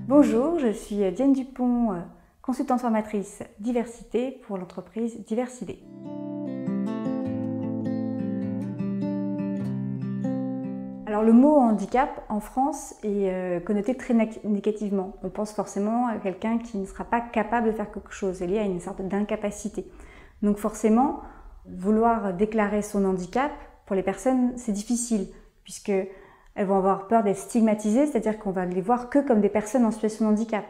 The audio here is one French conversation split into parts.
Bonjour, je suis Diane Dupont, consultante formatrice diversité pour l'entreprise Diversidé. Alors le mot handicap en France est connoté très négativement. On pense forcément à quelqu'un qui ne sera pas capable de faire quelque chose, lié à une sorte d'incapacité. Donc forcément, vouloir déclarer son handicap, pour les personnes, c'est difficile, puisque elles vont avoir peur d'être stigmatisées, c'est-à-dire qu'on va les voir que comme des personnes en situation de handicap.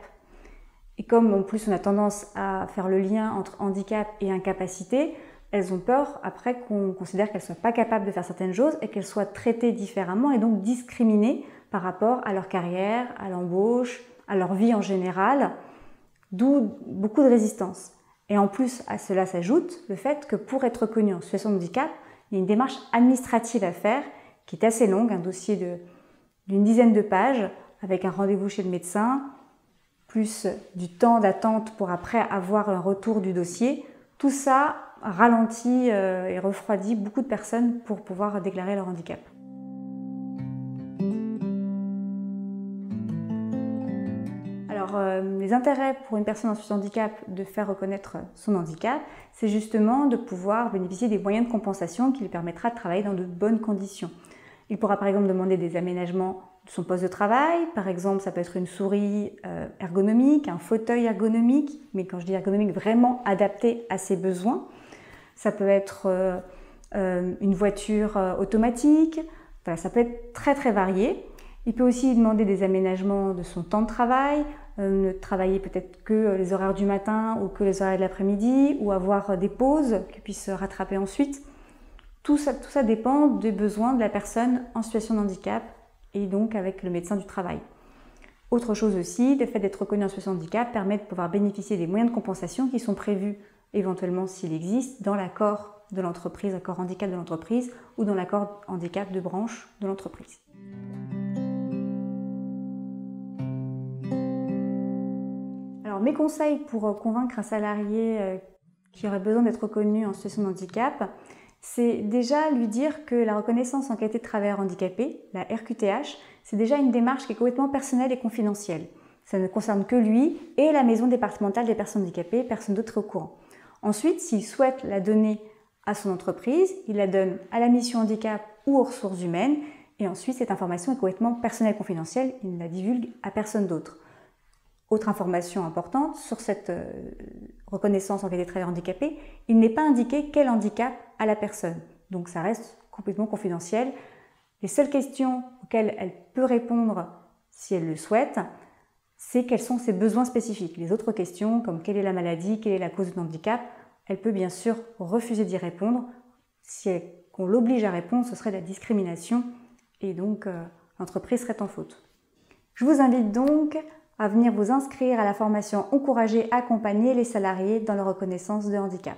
Et comme en plus on a tendance à faire le lien entre handicap et incapacité, elles ont peur après qu'on considère qu'elles ne soient pas capables de faire certaines choses et qu'elles soient traitées différemment et donc discriminées par rapport à leur carrière, à l'embauche, à leur vie en général, d'où beaucoup de résistance. Et en plus à cela s'ajoute le fait que pour être reconnu en situation de handicap, il y a une démarche administrative à faire qui est assez longue, un dossier d'une dizaine de pages avec un rendez-vous chez le médecin, plus du temps d'attente pour après avoir un retour du dossier. Tout ça ralentit et refroidit beaucoup de personnes pour pouvoir déclarer leur handicap. Alors, les intérêts pour une personne en situation de handicap de faire reconnaître son handicap, c'est justement de pouvoir bénéficier des moyens de compensation qui lui permettra de travailler dans de bonnes conditions. Il pourra par exemple demander des aménagements de son poste de travail. Par exemple, ça peut être une souris ergonomique, un fauteuil ergonomique, mais quand je dis ergonomique, vraiment adapté à ses besoins. Ça peut être une voiture automatique. Voilà, ça peut être très très varié. Il peut aussi demander des aménagements de son temps de travail, ne travailler peut-être que les horaires du matin ou que les horaires de l'après-midi, ou avoir des pauses qu'il puisse rattraper ensuite. Tout ça dépend des besoins de la personne en situation de handicap et donc avec le médecin du travail. Autre chose aussi, le fait d'être reconnu en situation de handicap permet de pouvoir bénéficier des moyens de compensation qui sont prévus éventuellement s'il existe dans l'accord de l'entreprise, l'accord handicap de l'entreprise ou dans l'accord handicap de branche de l'entreprise. Alors mes conseils pour convaincre un salarié qui aurait besoin d'être reconnu en situation de handicap, c'est déjà lui dire que la reconnaissance en qualité de travailleur handicapé, la RQTH, c'est déjà une démarche qui est complètement personnelle et confidentielle. Ça ne concerne que lui et la maison départementale des personnes handicapées, personne d'autre est au courant. Ensuite, s'il souhaite la donner à son entreprise, il la donne à la mission handicap ou aux ressources humaines et ensuite cette information est complètement personnelle et confidentielle, il ne la divulgue à personne d'autre. Autre information importante, sur cette reconnaissance en qualité de travailleur handicapé, il n'est pas indiqué quel handicap a la personne. Donc ça reste complètement confidentiel. Les seules questions auxquelles elle peut répondre, si elle le souhaite, c'est quels sont ses besoins spécifiques. Les autres questions, comme quelle est la maladie, quelle est la cause de handicap, elle peut bien sûr refuser d'y répondre. Si on l'oblige à répondre, ce serait de la discrimination et donc l'entreprise serait en faute. Je vous invite donc à venir vous inscrire à la formation Encourager, accompagner les salariés dans leur reconnaissance de handicap.